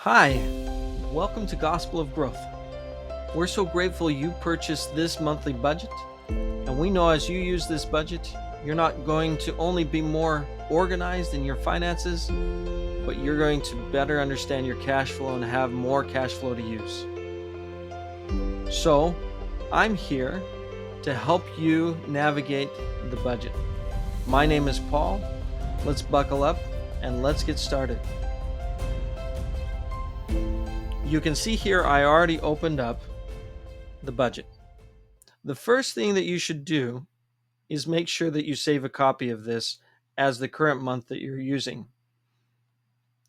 Hi, welcome to Gospel of Growth. We're so grateful you purchased this monthly budget, and we know as you use this budget, you're not going to only be more organized in your finances, but you're going to better understand your cash flow and have more cash flow to use. So, I'm here to help you navigate the budget. My name is Paul. Let's buckle up and let's get started. You can see here I already opened up the budget. The first thing that you should do is make sure that you save a copy of this as the current month that you're using.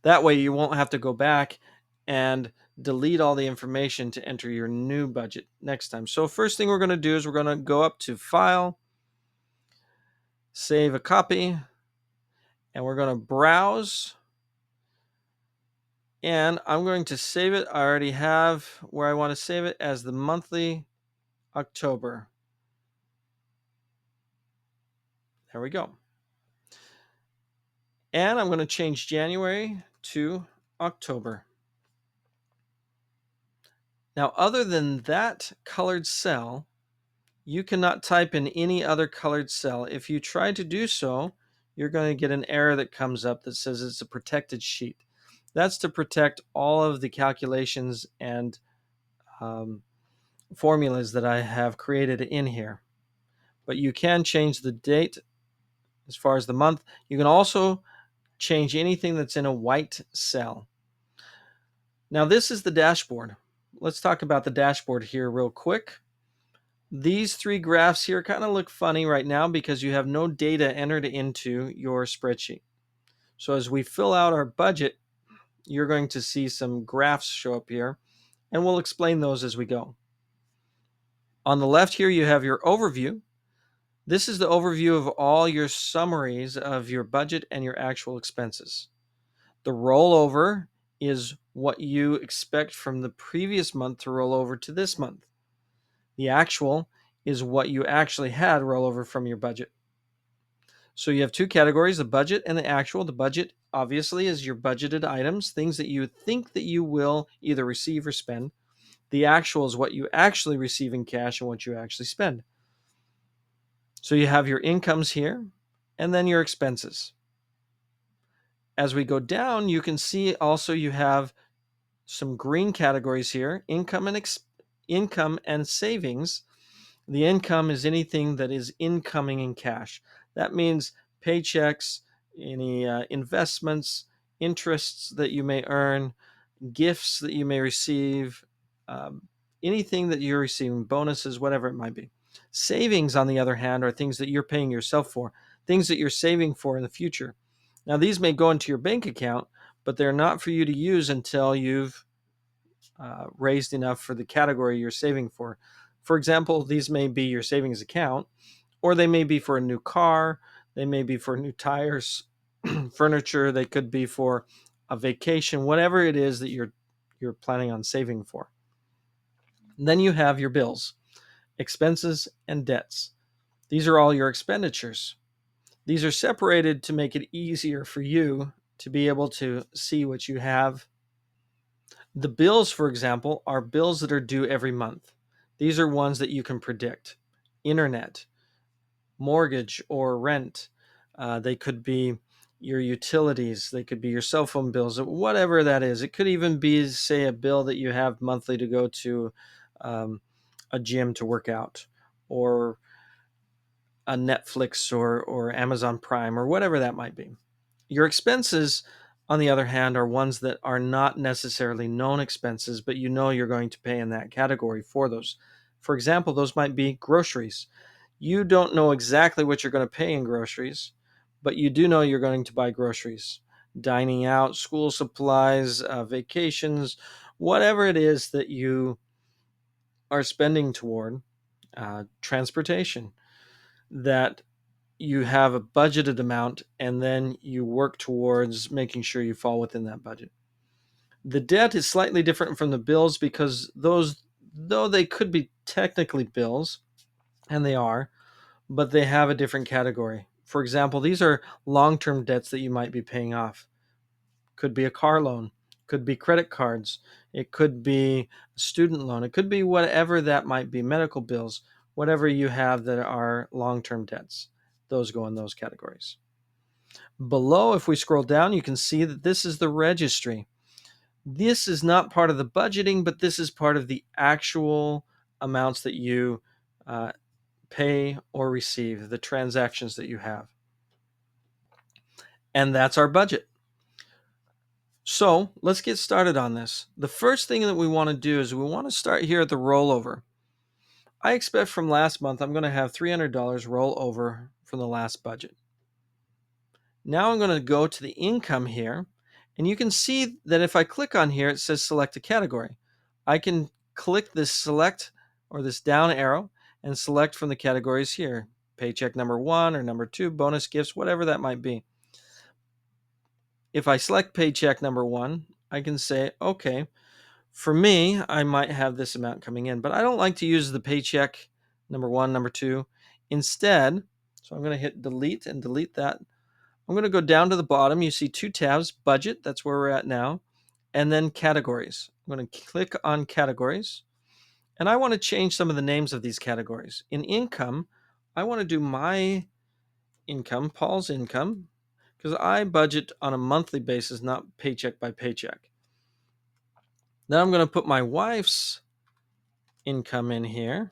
That way you won't have to go back and delete all the information to enter your new budget next time. So first thing we're going to do is we're going to go up to File, Save a Copy, and we're going to browse. And I'm going to save it. I already have where I want to save it as the monthly October. There we go. And I'm going to change January to October. Now, other than that colored cell, you cannot type in any other colored cell. If you try to do so, you're going to get an error that comes up that says it's a protected sheet. That's to protect all of the calculations and formulas that I have created in here. But you can change the date as far as the month. You can also change anything that's in a white cell. Now, this is the dashboard. Let's talk about the dashboard here real quick. These three graphs here kind of look funny right now because you have no data entered into your spreadsheet. So as we fill out our budget, you're going to see some graphs show up here, and we'll explain those as we go. On the left here, you have your overview. This is the overview of all your summaries of your budget and your actual expenses. The rollover is what you expect from the previous month to roll over to this month. The actual is what you actually had roll over from your budget. So you have two categories, the budget and the actual. The budget obviously is your budgeted items, things that you think that you will either receive or spend. The actual is what you actually receive in cash and what you actually spend. So you have your incomes here and then your expenses. As we go down, you can see also you have some green categories here, income and savings. The income is anything that is incoming in cash. That means paychecks, any investments, interests that you may earn, gifts that you may receive, anything that you're receiving, bonuses, whatever it might be. Savings, on the other hand, are things that you're paying yourself for, things that you're saving for in the future. Now, these may go into your bank account, but they're not for you to use until you've raised enough for the category you're saving for. For example, these may be your savings account, or they may be for a new car, they may be for new tires, furniture, they could be for a vacation, whatever it is that you're planning on saving for. And then you have your bills, expenses, and debts. These are all your expenditures. These are separated to make it easier for you to be able to see what you have. The bills, for example, are bills that are due every month. These are ones that you can predict. Internet, mortgage or rent. They could be your utilities. They could be your cell phone bills, whatever that is. It could even be, say, a bill that you have monthly to go to a gym to work out, or a Netflix or Amazon Prime, or whatever that might be. Your expenses, on the other hand, are ones that are not necessarily known expenses, but you know you're going to pay in that category for those. For example, those might be groceries. You don't know exactly what you're going to pay in groceries, but you do know you're going to buy groceries. Dining out, school supplies, vacations, whatever it is that you are spending toward, transportation, that you have a budgeted amount and then you work towards making sure you fall within that budget. The debt is slightly different from the bills because those, though they could be technically bills, and they are, but they have a different category. For example, these are long-term debts that you might be paying off. Could be a car loan Could be credit cards. It could be a student loan. It could be whatever that might be, medical bills, whatever you have that are long-term debts. Those go in those categories. Below, if we scroll down, you can see that this is the registry. This is not part of the budgeting, but this is part of the actual amounts that you pay or receive, the transactions that you have. And that's our budget. So let's get started on this. The first thing that we want to do is we want to start here at the rollover. I expect from last month I'm going to have $300 roll over from the last budget. Now I'm going to go to the income here, and you can see that if I click on here, it says select a category. I can click this select or this down arrow and select from the categories here, paycheck number 1 or number 2, bonus gifts, whatever that might be. If I select paycheck number 1, I can say, okay, for me, I might have this amount coming in, but I don't like to use the paycheck number 1, number 2. Instead, so I'm going to hit delete and delete that. I'm going to go down to the bottom. You see 2 tabs, budget, that's where we're at now, and then categories. I'm going to click on categories, and I want to change some of the names of these categories. In income, I want to do my income, Paul's income, because I budget on a monthly basis, not paycheck by paycheck. Then I'm going to put my wife's income in here.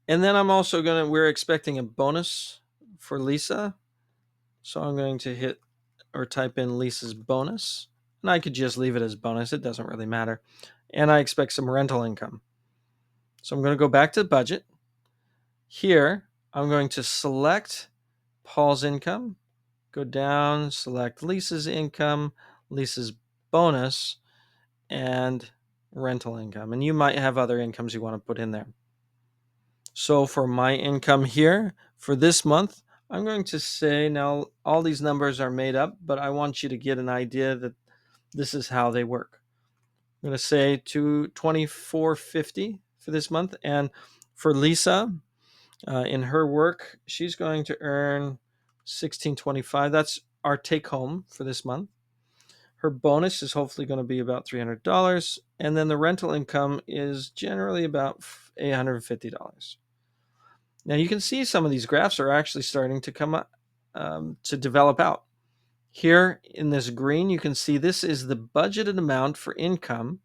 And then I'm also we're expecting a bonus for Lisa. So I'm going to hit or type in Lisa's bonus. And I could just leave it as bonus. It doesn't really matter. And I expect some rental income. So I'm going to go back to budget. Here, I'm going to select Paul's income, go down, select Lisa's income, Lisa's bonus, and rental income. And you might have other incomes you want to put in there. So for my income here for this month, I'm going to say, now all these numbers are made up, but I want you to get an idea that this is how they work. I'm going to say to $24.50 for this month. And for Lisa, in her work, she's going to earn $16.25. That's our take home for this month. Her bonus is hopefully going to be about $300. And then the rental income is generally about $850. Now you can see some of these graphs are actually starting to come up, to develop out. Here in this green, you can see this is the budgeted amount for income.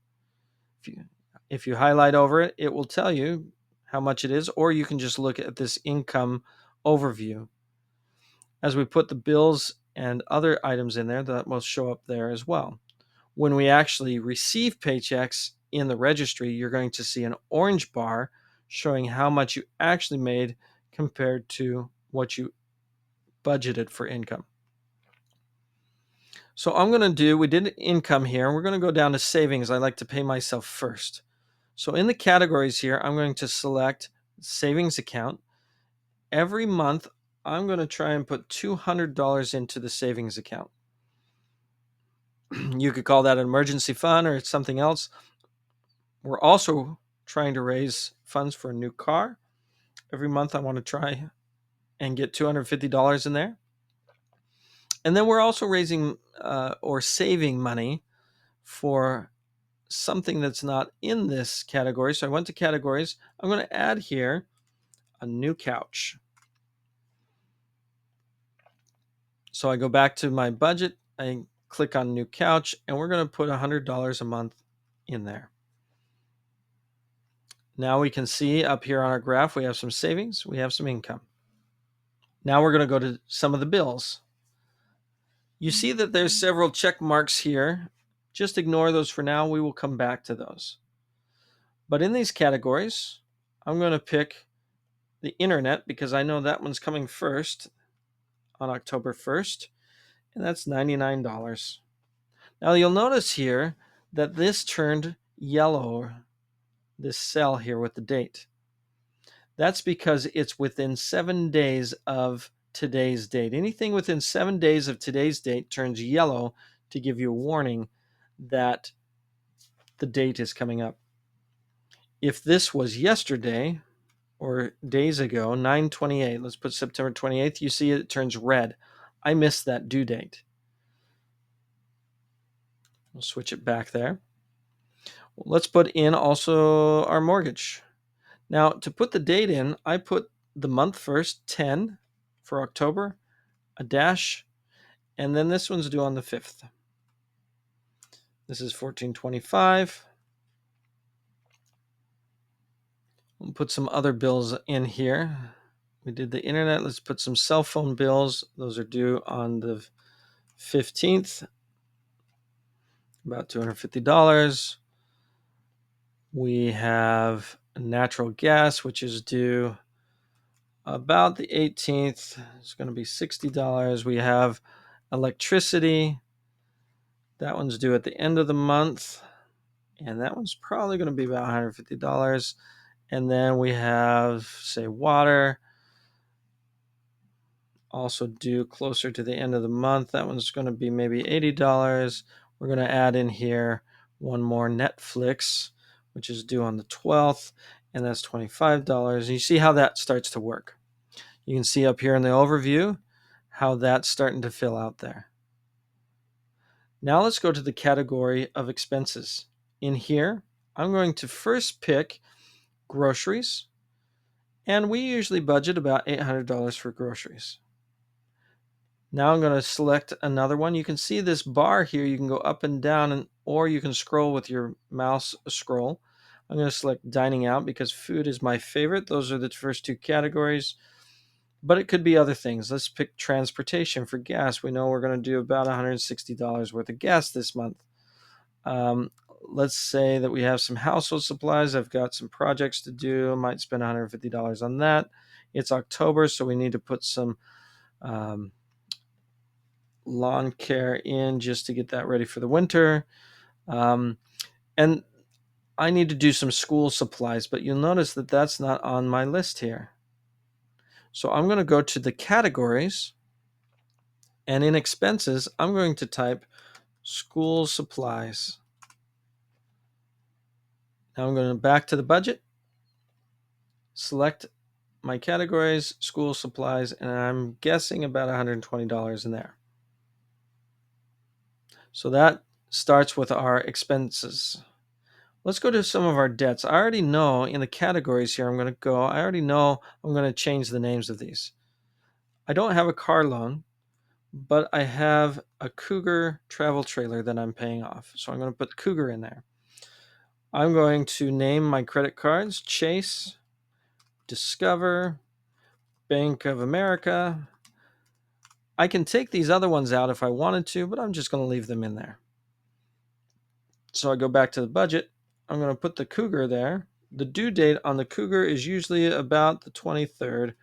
If you highlight over it, it will tell you how much it is, or you can just look at this income overview. As we put the bills and other items in there, that will show up there as well. When we actually receive paychecks in the registry, you're going to see an orange bar showing how much you actually made compared to what you budgeted for income. So I'm going to do, we did income here, and we're going to go down to savings. I like to pay myself first. So in the categories here, I'm going to select savings account. Every month, I'm going to try and put $200 into the savings account. You could call that an emergency fund or something else. We're also trying to raise funds for a new car. Every month I want to try and get $250 in there. And then we're also raising or saving money for something that's not in this category. So I went to categories. I'm going to add here a new couch. So I go back to my budget. I click on new couch, and we're going to put $100 a month in there. Now we can see up here on our graph, we have some savings, we have some income. Now we're going to go to some of the bills. You see that there's several check marks here. Just ignore those for now. We will come back to those. But in these categories, I'm going to pick the internet because I know that one's coming first on October 1st, and that's $99. Now you'll notice here that this turned yellow, this cell here with the date. That's because it's within 7 days of today's date. Anything within 7 days of today's date turns yellow to give you a warning that the date is coming up. If this was yesterday or days ago, 9/28, let's put September 28th, you see it turns red. I missed that due date. We'll switch it back there. Let's put in also our mortgage. Now, to put the date in, I put the month first, 10 for October, a dash, and then this one's due on the 5th. This is 1425. We'll put some other bills in here. We did the internet. Let's put some cell phone bills. Those are due on the 15th, about $250. We have natural gas, which is due about the 18th. It's going to be $60. We have electricity. That one's due at the end of the month, and that one's probably going to be about $150. And then we have, say, water, also due closer to the end of the month. That one's going to be maybe $80. We're going to add in here one more Netflix, which is due on the 12th, and that's $25. And you see how that starts to work. You can see up here in the overview how that's starting to fill out there. Now let's go to the category of expenses. In here, I'm going to first pick groceries, and we usually budget about $800 for groceries. Now I'm going to select another one. You can see this bar here. You can go up and down, or you can scroll with your mouse scroll. I'm going to select dining out because food is my favorite. Those are the first two categories, but it could be other things. Let's pick transportation for gas. We know we're going to do about $160 worth of gas this month. Let's say that we have some household supplies. I've got some projects to do. I might spend $150 on that. It's October, so we need to put some lawn care in just to get that ready for the winter. And I need to do some school supplies, but you'll notice that that's not on my list here. So I'm going to go to the categories, and in expenses, I'm going to type school supplies. Now I'm going back to the budget, select my categories, school supplies, and I'm guessing about $120 in there. So that starts with our expenses. Let's go to some of our debts. I already know in the categories here, I already know I'm going to change the names of these. I don't have a car loan, but I have a Cougar travel trailer that I'm paying off. So I'm going to put Cougar in there. I'm going to name my credit cards Chase, Discover, Bank of America. I can take these other ones out if I wanted to, but I'm just going to leave them in there. So I go back to the budget. I'm going to put the Cougar there. The due date on the Cougar is usually about the 23rd,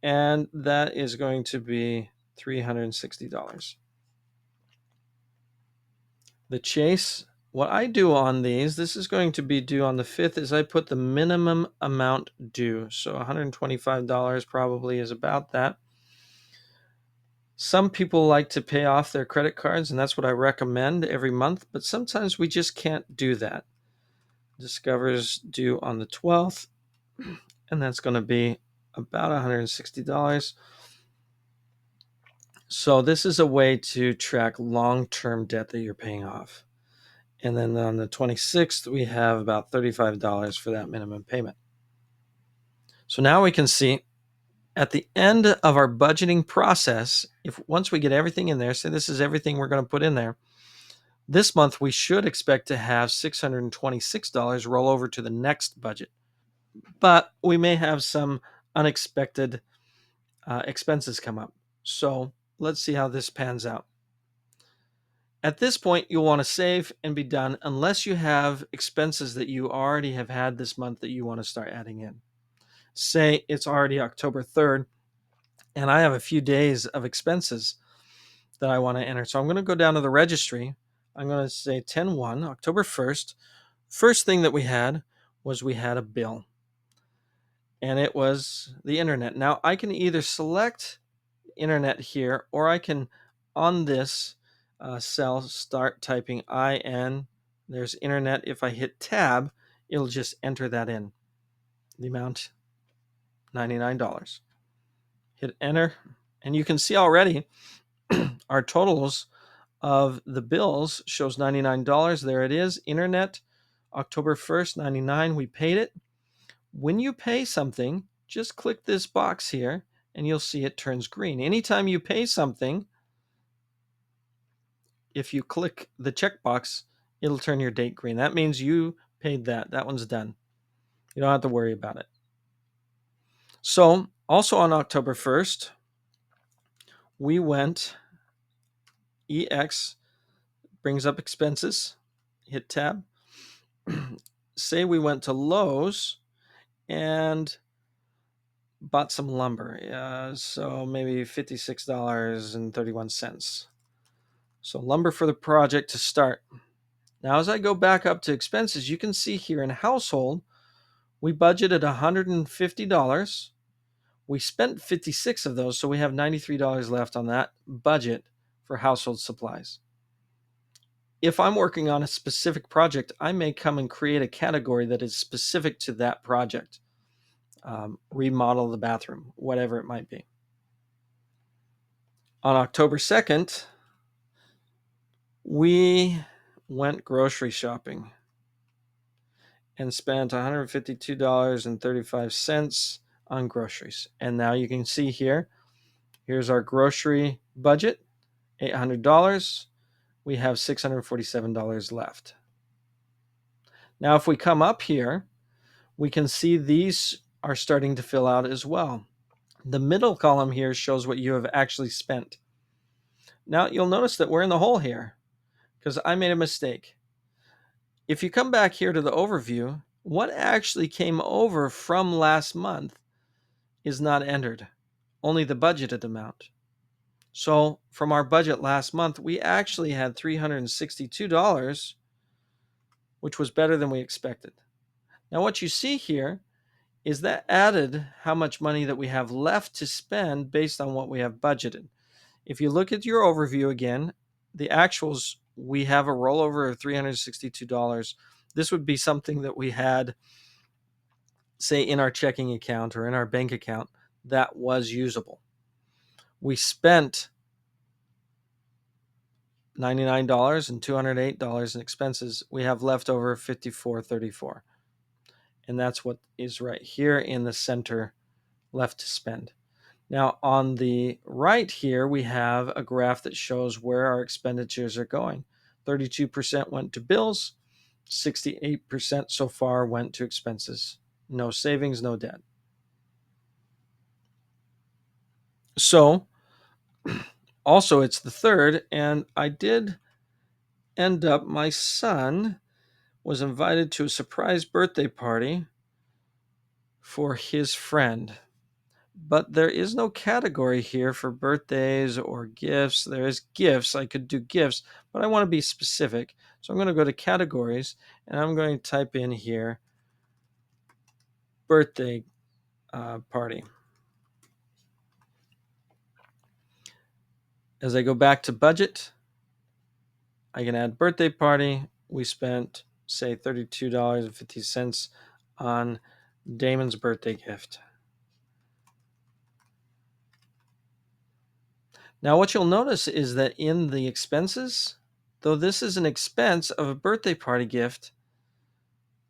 and that is going to be $360. The Chase, what I do on these, this is going to be due on the 5th, is I put the minimum amount due. So $125 probably is about that. Some people like to pay off their credit cards, and that's what I recommend every month, but sometimes we just can't do that. Discover's due on the 12th, and that's going to be about $160. So this is a way to track long-term debt that you're paying off. And then on the 26th, we have about $35 for that minimum payment. So now we can see at the end of our budgeting process, if once we get everything in there, say this is everything we're going to put in there, this month we should expect to have $626 roll over to the next budget. But we may have some unexpected expenses come up. So let's see how this pans out. At this point, you'll want to save and be done unless you have expenses that you already have had this month that you want to start adding in. Say it's already October 3rd, and I have a few days of expenses that I want to enter. So I'm going to go down to the registry. I'm going to say 10/1, October 1st. First thing that we had was we had a bill, and it was the internet. Now I can either select internet here, or I can, on this cell, start typing IN. There's internet. If I hit tab, it'll just enter that in. The amount, $99. Hit enter, and you can see already our totals of the bills shows $99. There it is. Internet, October 1st, $99. We paid it. When you pay something, just click this box here and you'll see it turns green. Anytime you pay something, if you click the checkbox, it'll turn your date green. That means you paid that. That one's done. You don't have to worry about it. So, also on October 1st, we went, EX brings up expenses, hit tab. Say we went to Lowe's and bought some lumber. So maybe $56.31. So lumber for the project to start. Now, as I go back up to expenses, you can see here in household, we budgeted $150. We spent 56 of those, so we have $93 left on that budget for household supplies. If I'm working on a specific project, I may come and create a category that is specific to that project. Remodel the bathroom, whatever it might be. On October 2nd, we went grocery shopping and spent $152.35 on groceries. And now you can see here, here's our grocery budget, $800. We have $647 left. Now, if we come up here, we can see these are starting to fill out as well. The middle column here shows what you have actually spent. Now, you'll notice that we're in the hole here because I made a mistake. If you come back here to the overview, what actually came over from last month is not entered, only the budgeted amount. So from our budget last month, we actually had $362, which was better than we expected. Now what you see here is that added how much money that we have left to spend based on what we have budgeted. If you look at your overview again, the actuals, we have a rollover of $362. This would be something that we had, say, in our checking account or in our bank account that was usable. We spent $99 and $208 in expenses. We have left over $54.34. And that's what is right here in the center left to spend. Now on the right here, we have a graph that shows where our expenditures are going. 32% went to bills, 68% so far went to expenses. No savings, no debt. So also it's the 3rd, and I did end up, my son was invited to a surprise birthday party for his friend. But there is no category here for birthdays or gifts. There is gifts. I could do gifts, but I want to be specific. So I'm going to go to categories and I'm going to type in here birthday party. As I go back to budget, I can add birthday party. We spent, say, $32.50 on Damon's birthday gift. Now, what you'll notice is that in the expenses, though this is an expense of a birthday party gift,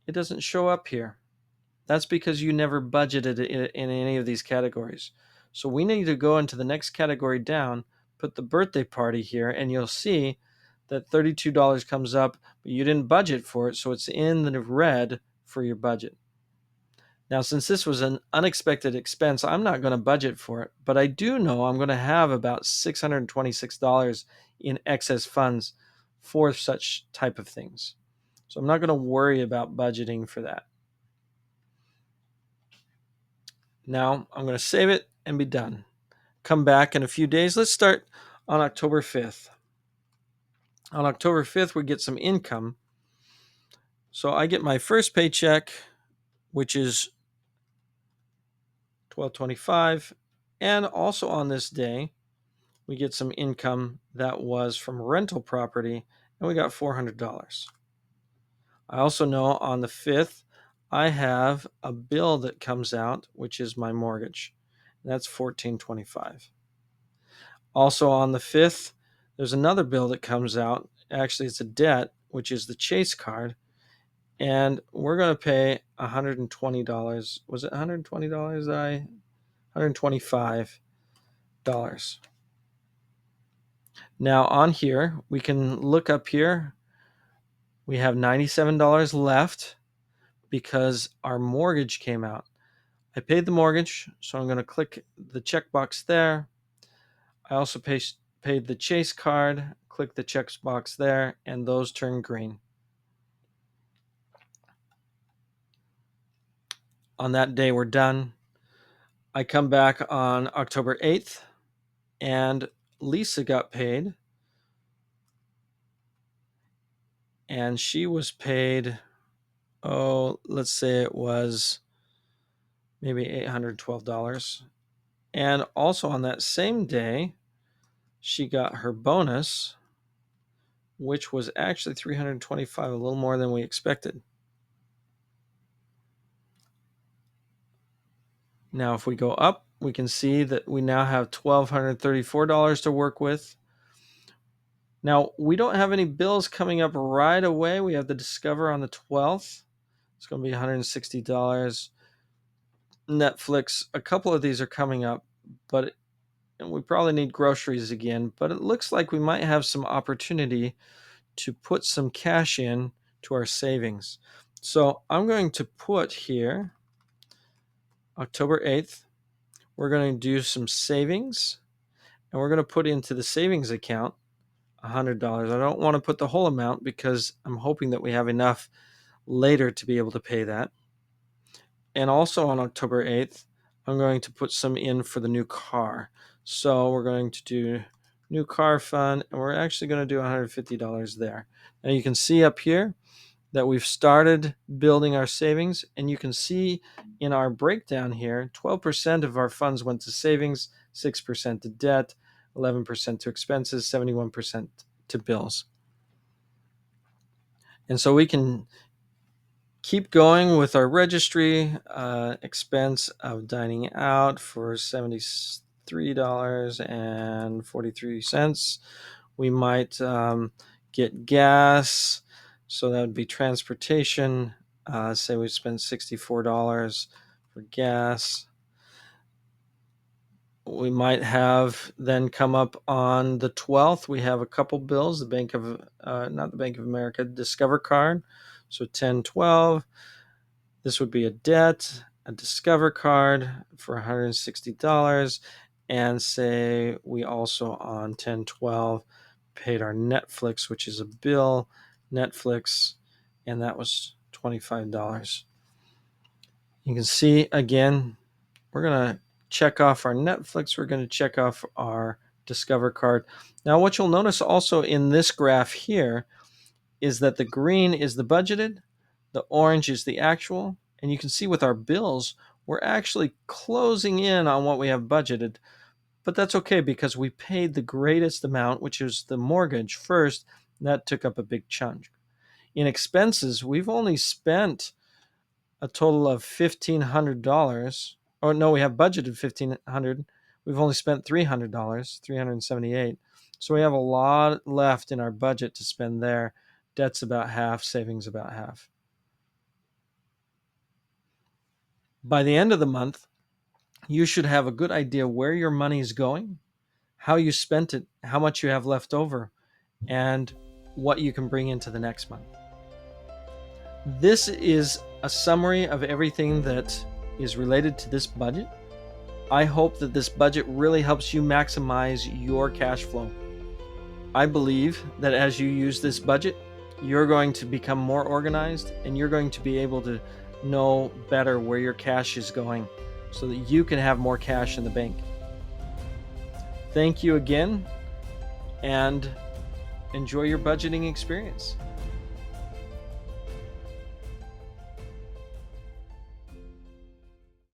it doesn't show up here. That's because you never budgeted it in any of these categories. So we need to go into the next category down, put the birthday party here, and you'll see that $32 comes up, but you didn't budget for it, so it's in the red for your budget. Now, since this was an unexpected expense, I'm not going to budget for it, but I do know I'm going to have about $626 in excess funds for such type of things. So I'm not going to worry about budgeting for that. Now I'm going to save it and be done. Come back in a few days. Let's start on October 5th. On October 5th, we get some income. So I get my first paycheck, which is $12.25. And also on this day, we get some income that was from rental property, and we got $400. I also know on the 5th, I have a bill that comes out, which is my mortgage. That's $14.25. Also on the 5th, There's another bill that comes out. Actually, it's a debt, which is the Chase card. And we're going to pay $120. Was it $120? $125. Now on here, we can look up here. We have $97 left because our mortgage came out. I paid the mortgage, so I'm going to click the checkbox there. I also paid the Chase card, click the checkbox there, and those turn green. On that day, we're done. I come back on October 8th, and Lisa got paid. And she was paid, let's say it was maybe $812. And also on that same day, she got her bonus, which was actually $325, a little more than we expected. Now, if we go up, we can see that we now have $1,234 to work with. Now, we don't have any bills coming up right away. We have the Discover on the 12th. It's going to be $160. Netflix, a couple of these are coming up, but we probably need groceries again. But it looks like we might have some opportunity to put some cash in to our savings. So I'm going to put here October 8th. We're going to do some savings, and we're going to put into the savings account $100. I don't want to put the whole amount because I'm hoping that we have enough later to be able to pay that. And also on October 8th, I'm going to put some in for the new car. So we're going to do new car fund, and we're actually going to do $150 there. Now you can see up here that we've started building our savings, and you can see in our breakdown here, 12% of our funds went to savings, 6% to debt, 11% to expenses, 71% to bills. And so we can keep going with our registry. Expense of dining out for $73.43. We might get gas, so that would be transportation. Say we spend $64 for gas. We might have then come up on the 12th. We have a couple bills, the Bank of, not the Bank of America, Discover card. So 1012. This would be a debt, a Discover card for $160. And say we also on 1012 paid our Netflix, which is a bill, Netflix, and that was $25. You can see again, we're going to check off our Netflix. We're going to check off our Discover card. Now, what you'll notice also in this graph here is that the green is the budgeted, the orange is the actual, and you can see with our bills, we're actually closing in on what we have budgeted. But that's okay because we paid the greatest amount, which is the mortgage first, and that took up a big chunk. In expenses, we've only spent a total of $1,500. Oh no, we have budgeted $1,500. We've only spent $300, $378. So we have a lot left in our budget to spend there. Debt's about half, savings about half. By the end of the month, you should have a good idea where your money is going, how you spent it, how much you have left over, and what you can bring into the next month. This is a summary of everything that is related to this budget. I hope that this budget really helps you maximize your cash flow. I believe that as you use this budget, you're going to become more organized and you're going to be able to know better where your cash is going so that you can have more cash in the bank. Thank you again, and enjoy your budgeting experience.